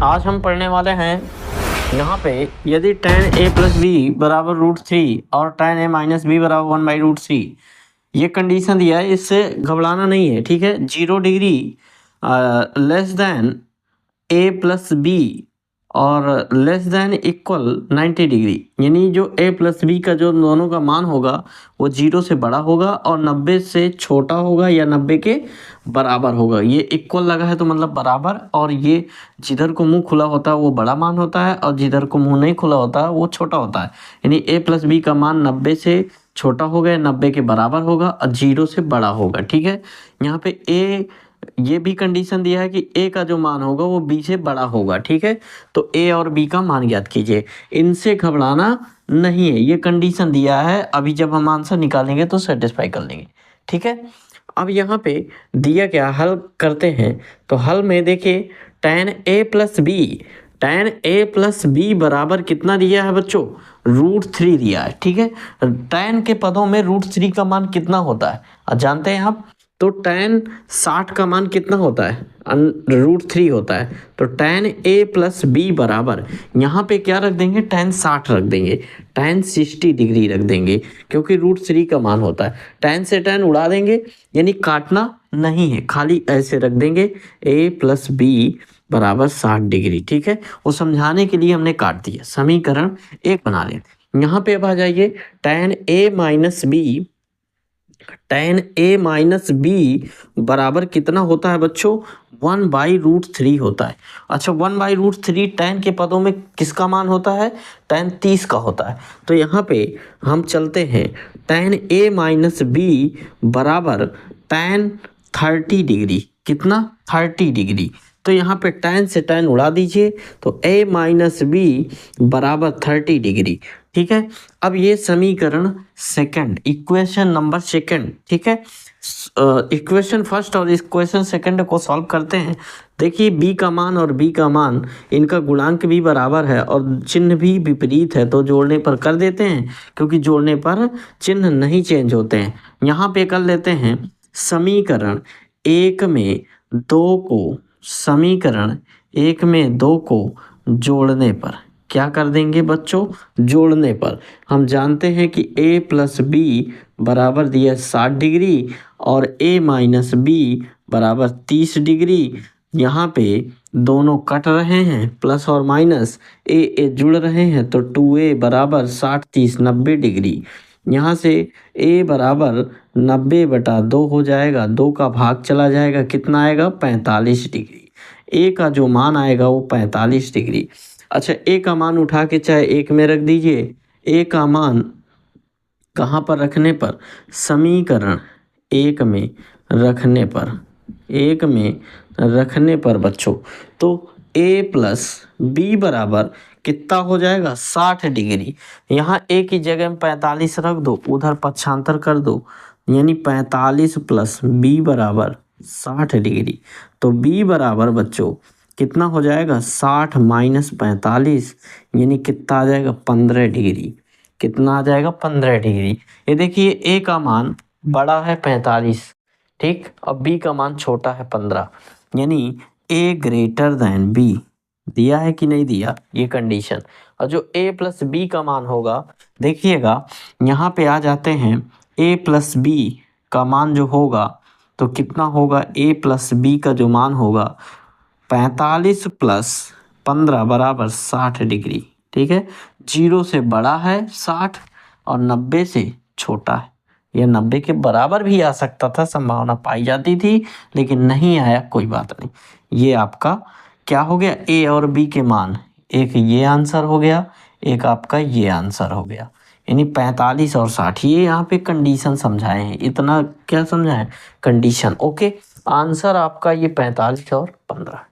आज हम पढ़ने वाले हैं यहाँ पे यदि tan a प्लस बी बराबर √3 और tan a माइनस बी बराबर 1/√3 ये कंडीशन दिया है, इससे घबराना नहीं है, ठीक है। 0 degree less than a plus B और लेस देन इक्वल 90 डिग्री, यानी जो a प्लस बी का जो दोनों का मान होगा वो 0 से बड़ा होगा और 90 से छोटा होगा या 90 के बराबर होगा। ये इक्वल लगा है तो मतलब बराबर, और ये जिधर को मुंह खुला होता है वो बड़ा मान होता है और जिधर को मुंह नहीं खुला होता है वो छोटा होता है। यानी a प्लस बी का मान 90 से छोटा होगा, 90 के बराबर होगा और 0 से बड़ा होगा, ठीक है। यहाँ पे a ये भी कंडीशन दिया है कि a का जो मान होगा वो b से बड़ा होगा, ठीक है। तो a और b का मान ज्ञात कीजिए, इनसे घबराना नहीं है, ये कंडीशन दिया है। अभी जब हम आंसर निकालेंगे तो सेटिस्फाई कर लेंगे, ठीक है। अब यहाँ पे दिया क्या, हल करते हैं। तो हल में देखिए tan a plus B, tan a plus B बराबर कितना दिया है बच्चों, √3 दिया है, ठीक है। tan के पदों में √3 का मान कितना होता है जानते हैं आप। तो tan 60 का मान कितना होता है, √3 होता है। तो tan a प्लस बी बराबर यहाँ पे क्या रख देंगे, tan 60 रख देंगे, tan 60 डिग्री रख देंगे, क्योंकि √3 का मान होता है। tan से tan उड़ा देंगे, यानी काटना नहीं है, खाली ऐसे रख देंगे a प्लस बी बराबर 60 डिग्री, ठीक है। वो समझाने के लिए हमने काट दिया। समीकरण 1 बना लें। यहाँ पे अब आ जाइए, tan a minus B, tan a minus B बराबर कितना होता है बच्चों, 1/√3 होता है। अच्छा 1/√3 tan के पदों में किसका मान होता है, tan 30 का होता है। तो यहाँ पे हम चलते हैं, tan a माइनस बी बराबर tan 30 डिग्री, कितना 30 डिग्री। तो यहाँ पे tan से tan उड़ा दीजिए, तो a माइनस बी बराबर 30 डिग्री, ठीक है। अब ये समीकरण सेकंड, इक्वेशन नंबर सेकंड, ठीक है। इक्वेशन फर्स्ट और इक्वेशन सेकंड को सॉल्व करते हैं। देखिए b का मान और b का मान, इनका गुणांक भी बराबर है और चिन्ह भी विपरीत है, तो जोड़ने पर कर देते हैं, क्योंकि जोड़ने पर चिन्ह नहीं चेंज होते हैं। यहाँ पे कर लेते हैं समीकरण 1 में 2 को, समीकरण 1 में 2 को जोड़ने पर क्या कर देंगे बच्चों, जोड़ने पर हम जानते हैं कि a प्लस बी बराबर दिया 60 डिग्री और a माइनस बी बराबर 30 डिग्री। यहाँ पे दोनों कट रहे हैं, प्लस और माइनस a जुड़ रहे हैं, तो 2a बराबर 60 30 90 डिग्री। यहाँ से a बराबर 90/2 हो जाएगा, 2 का भाग चला जाएगा, कितना आएगा 45 डिग्री। a का जो मान आएगा वो 45 डिग्री। अच्छा a का मान उठा के चाहे 1 में रख दीजिए, a का मान कहाँ पर रखने पर, समीकरण 1 में रखने पर, 1 में रखने पर बच्चों, तो a प्लस बी बराबर कितना हो जाएगा 60 डिग्री। यहाँ a की जगह में 45 रख दो, उधर पक्षांतर कर दो, यानी 45 प्लस b बराबर 60 डिग्री। तो b बराबर बच्चों कितना हो जाएगा, 60 माइनस 45, यानी कितना आ जाएगा 15 डिग्री। कितना आ जाएगा 15 डिग्री। ये देखिए a का मान बड़ा है 45, ठीक, और b का मान छोटा है 15, यानी a ग्रेटर देन b। दिया है कि नहीं दिया, ये कंडीशन। और जो a प्लस बी का मान होगा, देखिएगा यहाँ पे आ जाते हैं, a प्लस बी का मान जो होगा तो कितना होगा, a प्लस बी का जो मान होगा 45 प्लस 15 बराबर 60 डिग्री, ठीक है। 0 से बड़ा है 60 और 90 से छोटा है। यह 90 के बराबर भी आ सकता था, संभावना पाई जाती थी, लेकिन नहीं आया, कोई बात नहीं। ये आपका क्या हो गया, a और b के मान, एक ये आंसर हो गया, एक आपका ये आंसर हो गया, यानी 45 और 60। ये यहाँ पे कंडीशन समझाए हैं, इतना क्या समझाए, कंडीशन। ओके, आंसर आपका ये 45 और 15।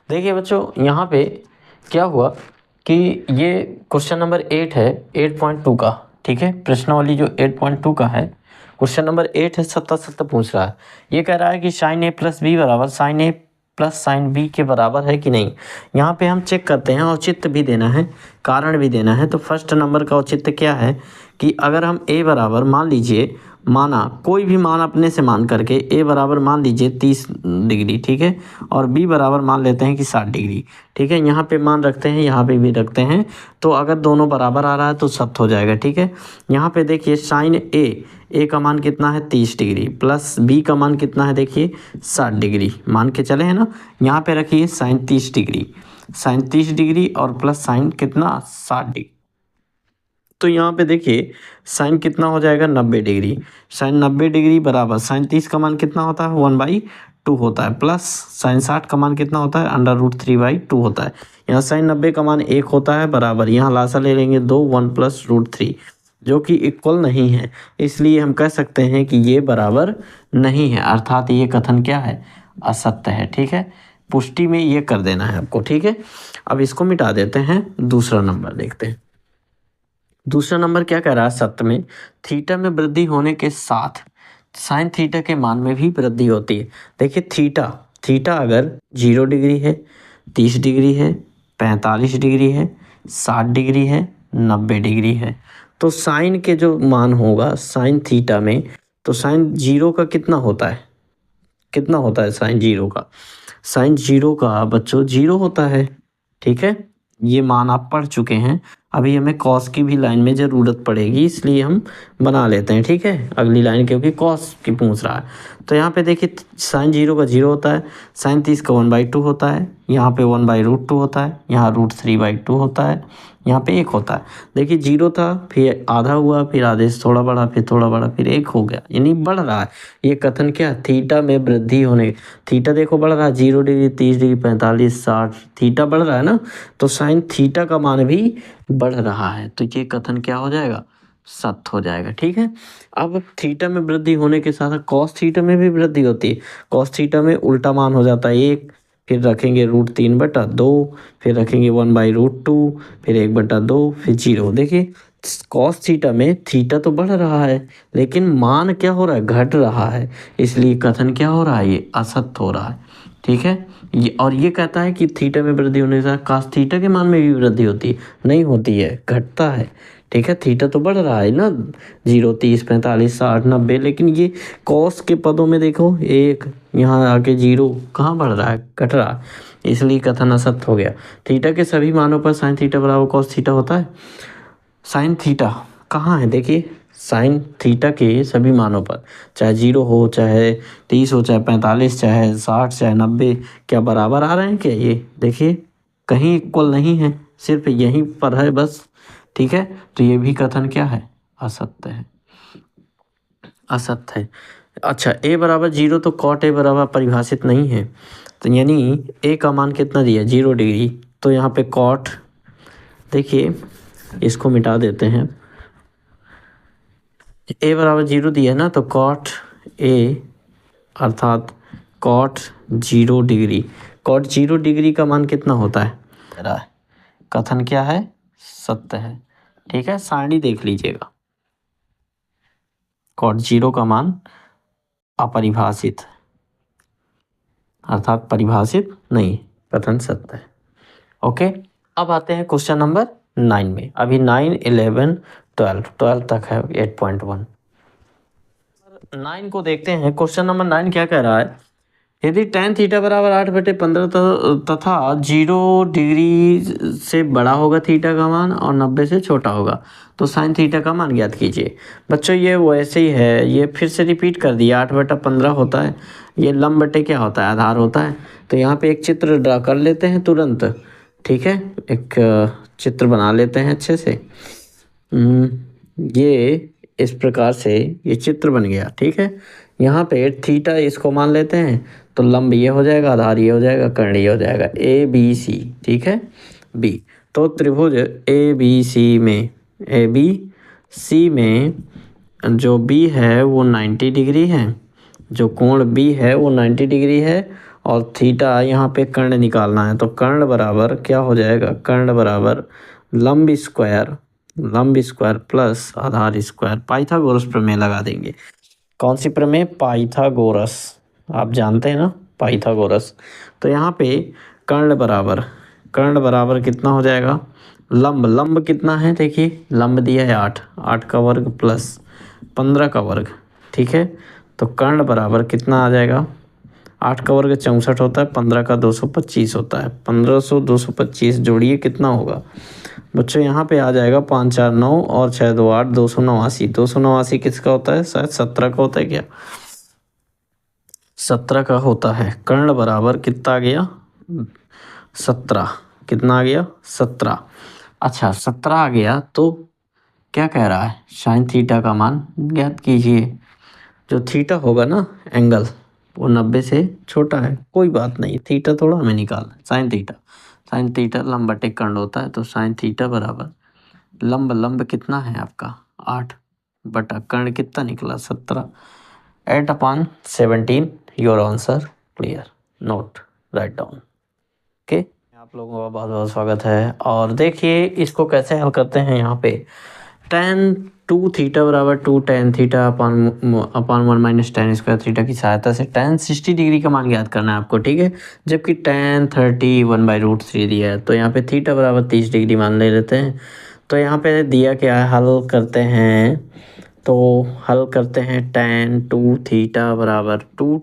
देखिए बच्चों यहाँ पे क्या हुआ कि ये क्वेश्चन नंबर 8 है 8.2 का, ठीक है। प्रश्नावली जो 8.2 का है, क्वेश्चन नंबर 8 है, 70 पूछ रहा है। ये कह रहा है कि साइन a प्लस बी बराबर sine a plus sine B के बराबर है कि नहीं। यहाँ पे हम चेक करते हैं, औचित्य भी देना है, कारण भी देना है। तो फर्स्ट नंबर का औचित्य क्या है कि अगर हम a बराबर मान लीजिए माना कोई भी मान अपने से मान करके ए बराबर मान लीजिए 30 डिग्री, ठीक है, और बी बराबर मान लेते हैं कि 60 डिग्री, ठीक है। यहाँ पे मान रखते हैं, यहाँ पे भी रखते हैं, तो अगर दोनों बराबर आ रहा है तो सत्य हो जाएगा, ठीक है। यहाँ पे देखिए साइन ए का मान कितना है 30 डिग्री, प्लस बी का मान कितना है देखिए 60 डिग्री, मान के चले हैं ना। यहाँ पे रखिए साइन 30 डिग्री, साइन 30 डिग्री और प्लस साइन कितना 60 डिग्री, तो यहाँ पे देखिए साइन कितना हो जाएगा 90 डिग्री। साइन 90 डिग्री बराबर साइन 30 का मान कितना होता है 1/2 होता है, प्लस साइन 60 का मान कितना होता है √3/2 होता है। यहाँ साइन 90 का मान 1 होता है, बराबर यहाँ लासा ले लेंगे 2 1 + √3, जो कि इक्वल नहीं है, इसलिए हम कह सकते हैं कि ये बराबर नहीं है, अर्थात ये कथन क्या है, असत्य है, ठीक है। पुष्टि में ये कर देना है आपको, ठीक है। अब इसको मिटा देते हैं, दूसरा नंबर देखते हैं। दूसरा नंबर क्या कह रहा है, सत्य में थीटा में वृद्धि होने के साथ साइन थीटा के मान में भी वृद्धि होती है। देखिए थीटा अगर 0 डिग्री है, 30 डिग्री है, 45 डिग्री है, 60 डिग्री है, 90 डिग्री है, तो साइन के जो मान होगा साइन थीटा में, तो साइन 0 का कितना होता है, कितना होता है साइन 0 का, साइन 0 का बच्चों 0 होता है, ठीक है। ये मान आप पढ़ चुके हैं। अभी हमें कॉस की भी लाइन में ज़रूरत पड़ेगी, इसलिए हम बना लेते हैं, ठीक है, अगली लाइन, क्योंकि कॉस की पूछ रहा है। तो यहाँ पे देखिए साइन 0 का 0 होता है, साइन 30 का 1/2 होता है, यहाँ पे 1/√2 होता है, यहाँ √3/2 होता है, यहाँ पे 1 होता है। देखिए 0 था, फिर आधा हुआ, फिर आधे से थोड़ा बढ़ा, फिर थोड़ा बढ़ा, फिर 1 हो गया, यानी बढ़ रहा है। ये कथन क्या, थीटा में वृद्धि होने, थीटा देखो बढ़ रहा है 0 डिग्री, 30 डिग्री, 45, 60, थीटा बढ़ रहा है ना, तो साइन थीटा का मान भी बढ़ रहा है, तो ये कथन क्या हो जाएगा, सत्य हो जाएगा, ठीक है। अब थीटा में वृद्धि होने के साथ कॉस थीटा में भी वृद्धि होती है। कॉस थीटा में उल्टा मान हो जाता है 1, फिर रखेंगे √3/2, फिर रखेंगे 1/√2, फिर 1/2, फिर 0। देखिए कॉस थीटा में थीटा तो बढ़ रहा है, लेकिन मान क्या हो रहा है, घट रहा है, इसलिए कथन क्या हो रहा है, ये असत्य हो रहा है, ठीक है। और ये कहता है कि थीटा में वृद्धि होने से कॉस थीटा के मान में भी वृद्धि होती है, नहीं होती है, घटता है, ठीक है। थीटा तो बढ़ रहा है ना, 0 30 45 60 90, लेकिन ये कॉस के पदों में देखो 1, यहाँ आके 0, कहाँ बढ़ रहा है, घट रहा है, इसलिए कथन असत्य हो गया। थीटा के सभी मानों पर साइन थीटा बराबर कॉस थीटा होता है। साइन थीटा कहाँ है, देखिए साइन थीटा के सभी मानों पर, चाहे 0 हो, चाहे 30 हो, चाहे 45, चाहे 60, चाहे 90, क्या बराबर आ रहे हैं क्या, ये देखिए कहीं इक्वल नहीं है, सिर्फ यहीं पर है बस, ठीक है। तो ये भी कथन क्या है, असत्य है, असत्य है। अच्छा ए बराबर 0, तो कॉट ए बराबर परिभाषित नहीं है, तो यानी ए का मान कितना दिया 0 डिग्री, तो यहाँ पे कॉट, देखिए इसको मिटा देते हैं, ए बराबर 0 दिया है ना, तो कॉट ए अर्थात कॉट 0 डिग्री, कॉट 0 डिग्री का मान कितना होता है, कथन क्या है, सत्य है, ठीक है। सारणी देख लीजिएगा, कॉट 0 का मान अपरिभाषित, अर्थात परिभाषित नहीं, कथन सत्य है, ओके। अब आते हैं क्वेश्चन नंबर 9 में, अभी 9 11 12 तक है 8.1। 9 को देखते हैं, क्वेश्चन नंबर 9 क्या कह रहा है, यदि tan थीटा बराबर 8/15 तथा 0 डिग्री से बड़ा होगा थीटा का मान और 90 से छोटा होगा, तो साइन थीटा का मान ज्ञात कीजिए। बच्चों ये वैसे ही है, ये फिर से रिपीट कर दिया, 8/15 होता है, ये लंब बटे क्या होता है, आधार होता है। तो यहाँ पे एक चित्र ड्रा कर लेते हैं तुरंत, ठीक है, एक चित्र बना लेते हैं अच्छे से। ये इस प्रकार से ये चित्र बन गया, ठीक है। यहाँ पे थीटा इसको मान लेते हैं, तो लंब ये हो जाएगा, आधार ये हो जाएगा, कर्ण ये हो जाएगा, ABC, ठीक है, B। तो त्रिभुज ABC में जो B है वो 90 डिग्री है, जो कोण B है वो 90 डिग्री है, और थीटा यहाँ पे कर्ण निकालना है, तो कर्ण बराबर क्या हो जाएगा, कर्ण बराबर लंब स्क्वायर प्लस आधार स्क्वायर, पाइथागोरस प्रमेय लगा देंगे। कौन सी प्रमेय, पाइथागोरस, आप जानते हैं ना पाइथागोरस। तो यहाँ पे कर्ण बराबर कितना हो जाएगा, लंब कितना है, देखिए लंब दिया है 8 का वर्ग प्लस 15 का वर्ग, ठीक है। तो कर्ण बराबर कितना आ जाएगा, 8 का वर्ग 64 होता है, 15 का 225 होता है, 1500 225 जोड़िए कितना होगा बच्चों, यहाँ पे आ जाएगा 5 4 9 और 6 2 8, 289। 289 किसका होता है, शायद 17 का होता है क्या, 17 का होता है। कर्ण बराबर कितना आ गया, 17, कितना आ गया 17। अच्छा 17 आ गया तो क्या कह रहा है, साइन थीटा का मान ज्ञात कीजिए। जो थीटा होगा ना एंगल, वो 90 से छोटा है, कोई बात नहीं, थीटा थोड़ा हमें निकालना है, साइन थीटा लंब बटे कर्ण होता है, तो साइन थीटा बराबर लंब कितना है आपका 8 बटा कर्ण कितना निकला 17, 8/17। Your answer clear, note write down. Okay, आप लोगों का बहुत बहुत स्वागत है। और देखिए इसको कैसे हल करते हैं, यहाँ पे tan 2 थीटा बराबर 2 tan theta upon 1 minus tan square theta की सहायता से tan 60 डिग्री का मान ज्ञात करना है आपको, ठीक है। जबकि tan 30 1/√3 दिया है, तो यहाँ पे थीटा बराबर 30 डिग्री मान ले लेते हैं। तो यहाँ पे दिया क्या है, हल करते हैं, तो हल करते हैं tan 2 थीटा बराबर 2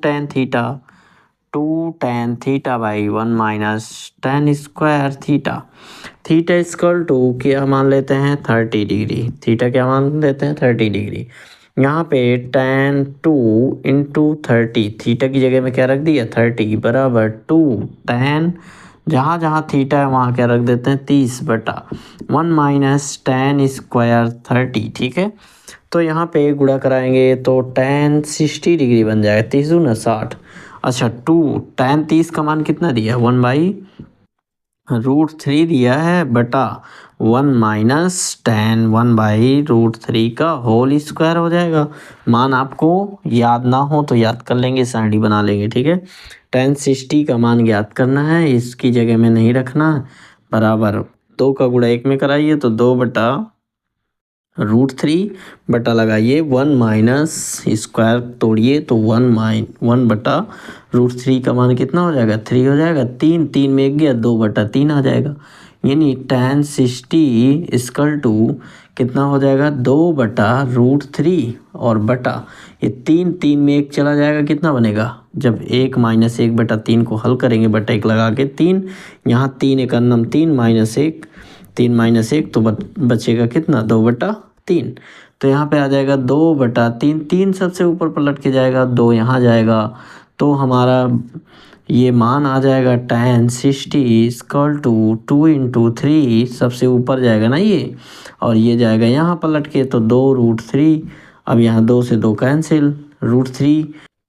tan theta by 1 minus tan square theta. Theta equal to क्या मान लेते हैं 30 डिग्री, थीटा क्या मान लेते हैं 30 डिग्री। यहाँ पे tan 2 इंटू 30, थीटा की जगह में क्या रख दिया 30 बराबर 2 tan, जहाँ जहाँ थीटा है वहाँ क्या रख देते हैं 30 बटा 1 माइनस tan स्क्वायर 30, ठीक है। तो यहाँ पे गुणा कराएंगे तो tan 60 डिग्री बन जाएगा, 30 दूना 60। अच्छा 2 tan 30 का मान कितना दिया 1/√3 दिया है बटा 1 माइनस tan 1/√3 का होल स्क्वायर हो जाएगा। मान आपको याद ना हो तो याद कर लेंगे, सारणी बना लेंगे, ठीक है। tan 60 का मान ज्ञात करना है, इसकी जगह में नहीं रखना, बराबर 2 का गुणा 1 में कराइए तो 2/√3 बटा लगाइए 1 माइनस स्क्वायर तोड़िए तो 1/√3 का मान कितना हो जाएगा 3 हो जाएगा, 3 में 1 गया 2/3 आ जाएगा, यानी tan 60 इक्वल टू कितना हो जाएगा 2/√3 और बटा ये 3 में 1 चला जाएगा, कितना बनेगा, जब 1 माइनस 1/3 को हल करेंगे बटा 1 लगा के 3, यहाँ 3 1 अन्नम 3 माइनस 1 तो बचेगा कितना 2/3। तो यहाँ पे आ जाएगा 2/3, 3 सबसे ऊपर पलट के जाएगा, 2 यहाँ जाएगा, तो हमारा ये मान आ जाएगा tan 60 इक्वल टू 2 इंटू 3 सबसे ऊपर जाएगा ना ये, और ये जाएगा यहाँ पलट के तो 2√3। अब यहाँ 2 से 2 कैंसिल, √3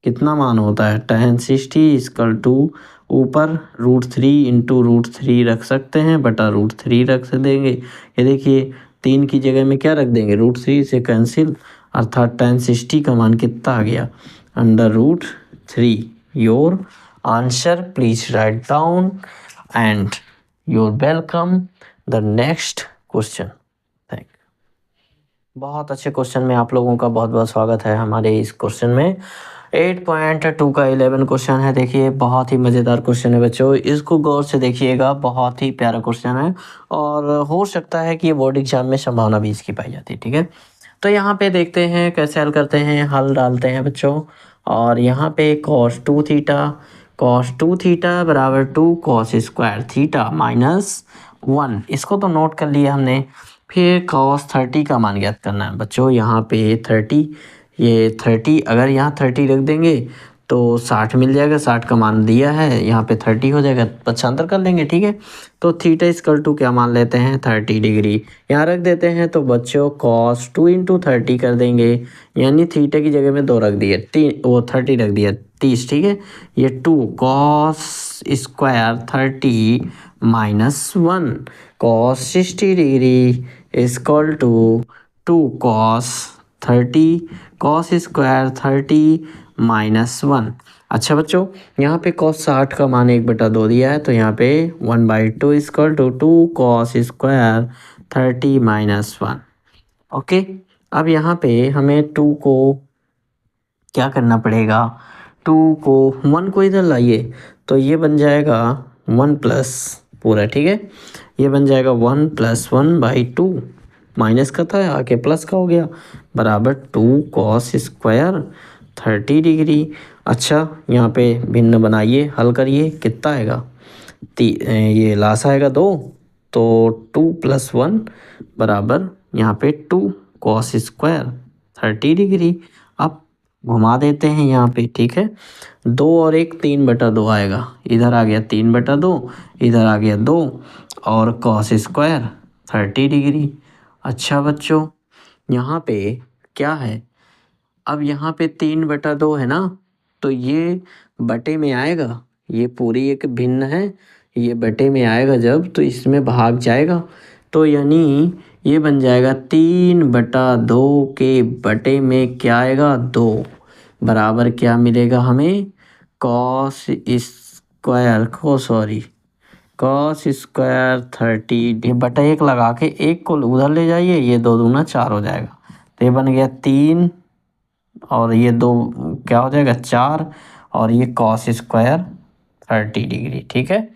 कितना मान होता है tan 60 इक्वल टू ऊपर √3 इंटू √3 रख सकते हैं बटा √3 रख देंगे। ये देखिए 3 की जगह में क्या रख देंगे √3 से कैंसिल, अर्थात tan 60 का मान कितना आ गया √3। Your answer please write down and your welcome the next question. Thank you. बहुत अच्छे क्वेश्चन में आप लोगों का बहुत बहुत स्वागत है हमारे इस क्वेश्चन में। 8.2 का 11 क्वेश्चन है। देखिए बहुत ही मज़ेदार क्वेश्चन है बच्चों, इसको गौर से देखिएगा, बहुत ही प्यारा क्वेश्चन है और हो सकता है कि ये बोर्ड एग्जाम में संभावना भी इसकी पाई जाती है, ठीक है। तो यहाँ पे देखते हैं कैसे हल करते हैं, हल डालते हैं बच्चों, और यहाँ पे cos 2 थीटा बराबर 2 cos स्क्वायर थीटा माइनस 1, इसको तो नोट कर लिया हमने। फिर cos 30 का मान ज्ञात करना है बच्चों, यहाँ पे 30, ये 30 अगर यहाँ 30 रख देंगे तो 60 मिल जाएगा, 60 का मान दिया है, यहाँ पे 30 हो जाएगा, पक्षांतर कर लेंगे, ठीक है। तो थीटा इक्वल टू क्या मान लेते हैं 30 डिग्री, यहाँ रख देते हैं तो बच्चों cos 2 इंटू 30 कर देंगे, यानी थीटा की जगह में 2 रख दिए, 30 रख दिया 30, ठीक है। ये 2 cos square 30 minus 1 cos 60 degree equal to 2 cos 30 cos square 30 minus 1। अच्छा बच्चों यहाँ पे cos 60 का मान 1/2 दिया है, तो यहाँ पे 1/2 equal to 2 cos square 30 minus 1। Okay, अब यहाँ पे हमें 2 को क्या करना पड़ेगा, 2 को 1 को इधर लाइए तो ये बन जाएगा 1 प्लस पूरा, ठीक है, ये बन जाएगा 1 + 1/2, माइनस का था आके प्लस का हो गया, बराबर 2 कॉस स्क्वायर 30 डिग्री। अच्छा, यहाँ पे भिन्न बनाइए, हल करिए, कितना आएगा, ये लास आएगा 2, तो 2 + 1 बराबर यहाँ पे 2 कॉस स्क्वायर 30 डिग्री। अब घुमा देते हैं यहाँ पे, ठीक है। 2 और 1 3/2 आएगा, इधर आ गया 3/2, इधर आ गया 2 और कॉस स्क्वायर 30 डिग्री। अच्छा बच्चों, यहाँ पे क्या है, अब यहाँ पे 3/2 है ना, तो ये बटे में आएगा, ये पूरी एक भिन्न है, ये बटे में आएगा जब, तो इसमें भाग जाएगा, तो यानी ये बन जाएगा 3/2 के बटे में क्या आएगा, 2 बराबर क्या मिलेगा हमें, कॉस स्क्वायर कॉस स्क्वायर 30, ये बटा 1 लगा के 1 को उधर ले जाइए, ये 2 दूना 4 हो जाएगा, तो ये बन गया 3 और ये 2 क्या हो जाएगा 4 और ये कॉस स्क्वायर 30 डिग्री, ठीक है।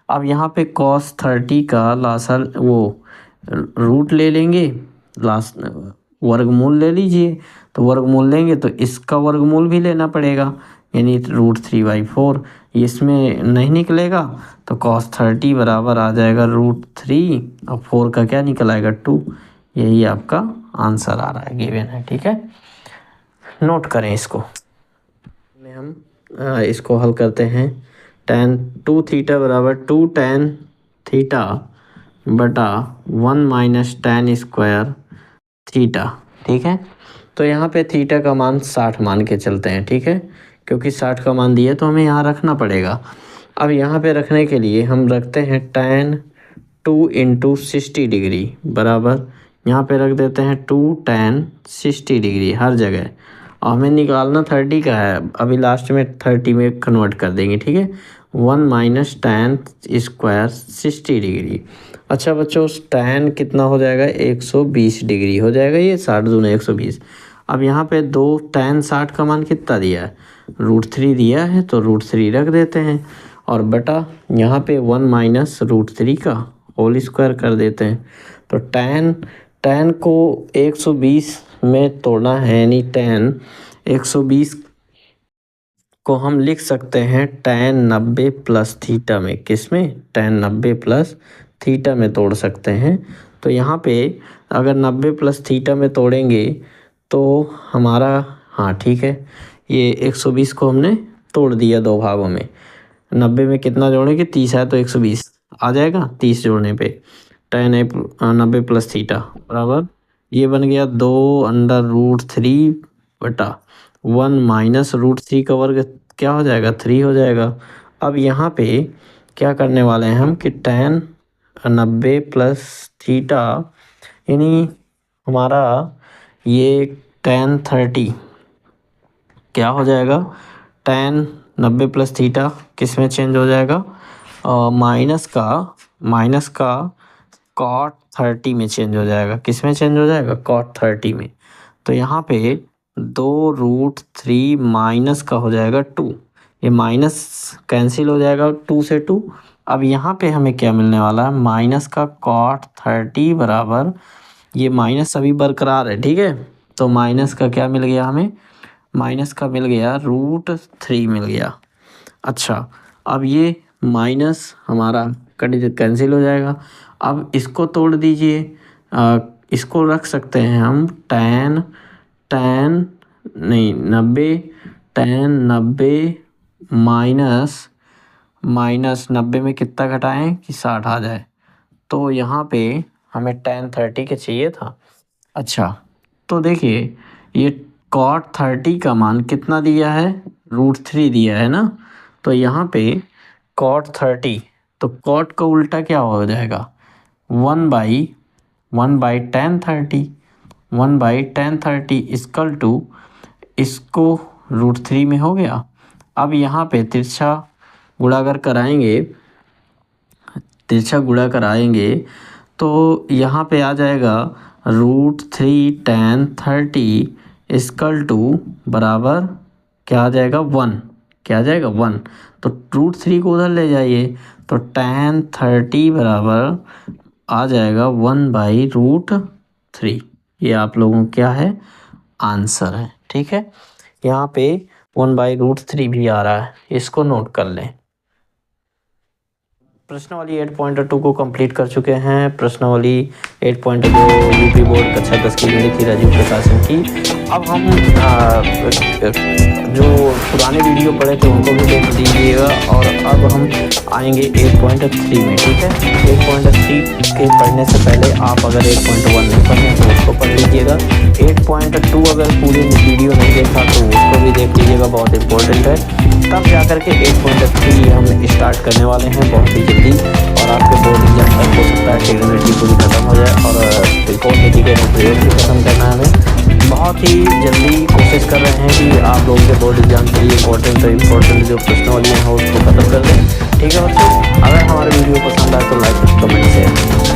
अब यहाँ पे कॉस 30 का लासल वो रूट ले लेंगे, लास्ट वर्गमूल ले लीजिए, तो वर्गमूल लेंगे तो इसका वर्गमूल भी लेना पड़ेगा, यानी √3/4, इसमें नहीं निकलेगा तो cos 30 बराबर आ जाएगा √3 और 4 का क्या निकल आएगा 2। यही आपका आंसर आ रहा है, गिवन है, ठीक है। नोट करें इसको, में हम इसको हल करते हैं। tan 2 थीटा बराबर 2 tan थीटा बटा 1 - tan स्क्वायर थीटा, ठीक है। तो यहाँ पे थीटा का मान 60 मान के चलते हैं, ठीक है, क्योंकि 60 का मान दिया तो हमें यहाँ रखना पड़ेगा। अब यहाँ पे रखने के लिए हम रखते हैं tan 2 × 60 डिग्री बराबर, यहाँ पे रख देते हैं 2 tan 60 डिग्री हर जगह, और हमें निकालना 30 का है, अभी लास्ट में 30 में कन्वर्ट कर देंगे, ठीक है। 1 - tan स्क्वायर 60 डिग्री। अच्छा बच्चों, tan कितना हो जाएगा, 120 डिग्री हो जाएगा, ये 60 दूना 120। अब यहाँ पे 2 tan 60 का मान कितना दिया है, √3 दिया है, तो √3 रख देते हैं, और बटा यहाँ पे 1 - √3 का होल स्क्वायर कर देते हैं। तो tan को 120 में तोड़ना है, यानी tan 120 को हम लिख सकते हैं tan 90 + थीटा में, किस में, tan 90 + थीटा में तोड़ सकते हैं। तो यहाँ पे अगर 90 + थीटा में तोड़ेंगे तो हमारा, हाँ ठीक है, ये 120 को हमने तोड़ दिया 2 भागों में, 90 में कितना जोड़ेंगे, 30 है तो 120 आ जाएगा, 30 जोड़ने पे tan 90 + थीटा बराबर, ये बन गया 2√3 बटा 1 - √3 का वर्ग क्या हो जाएगा, 3 हो जाएगा। अब यहाँ पे क्या करने वाले हैं हम कि tan 90 + थीटा, यानी हमारा ये tan 30 क्या हो जाएगा, tan 90 + थीटा किस में चेंज हो जाएगा, माइनस का cot 30 में चेंज हो जाएगा, किस में चेंज हो जाएगा, cot 30 में। तो यहाँ पे 2√3 माइनस का हो जाएगा 2, ये माइनस कैंसिल हो जाएगा 2 से 2। अब यहाँ पे हमें क्या मिलने वाला है, माइनस का cot 30 बराबर, ये माइनस अभी बरकरार है, ठीक है, तो माइनस का क्या मिल गया हमें, माइनस का मिल गया √3 मिल गया। अच्छा, अब ये माइनस हमारा कैंसिल हो जाएगा, अब इसको तोड़ दीजिए, इसको रख सकते हैं हम tan नहीं 90 tan 90 माइनस 90 में कितना घटाएं कि 60 आ जाए, तो यहाँ पे हमें tan 30 के चाहिए था। अच्छा, तो देखिए ये cot 30 का मान कितना दिया है, √3 दिया है ना, तो यहाँ पे cot 30, तो cot का उल्टा क्या हो जाएगा, 1/tan 30, 1/tan 30 इक्वल टू, इसको √3 में हो गया। अब यहाँ पे तिरछा गुणा कराएंगे तो यहाँ पे आ जाएगा √3 tan 30 इक्वल टू बराबर क्या आ जाएगा 1, क्या आ जाएगा 1, तो √3 को उधर ले जाइए, तो tan 30 बराबर आ जाएगा 1/√3। ये आप लोगों को क्या है, आंसर है। ठीक है, यहाँ पे 1/√3 भी आ रहा है, इसको नोट कर लें। प्रश्नावली 8.2 को कंप्लीट कर चुके हैं। प्रश्नावली 8.2 यूपी बोर्ड कक्षा 10 की गणित थी राजीव प्रकाशन की। अब हम जो पुराने वीडियो पढ़े थे उनको भी देख लीजिएगा और अब हम आएंगे 8.3 में। ठीक है, 8.3 के पढ़ने से पहले आप अगर 8.1 नहीं पढ़े तो उसको पढ़ लीजिएगा। 8.2 अगर पूरी वीडियो नहीं देखा तो उसको भी देख लीजिएगा, बहुत इंपॉर्टेंट है। तब जाकर के 8.3 हम स्टार्ट करने वाले हैं बहुत ही जल्दी, और आपके बोर्ड एग्जाम तक हो सकता है ट्रिग्नोमेट्री पूरी खत्म हो जाए और त्रिकोणमिति के अनुप्रयोग भी खत्म करना है हमें। बहुत ही जल्दी कोशिश कर रहे हैं कि आप लोगों के बोर्ड एग्जाम के लिए इम्पोर्टेंट जो प्रश्नावलियाँ हैं उसको खत्म कर दें। ठीक है बच्चों, अगर हमारे वीडियो पसंद आए तो लाइक कमेंट शेयर।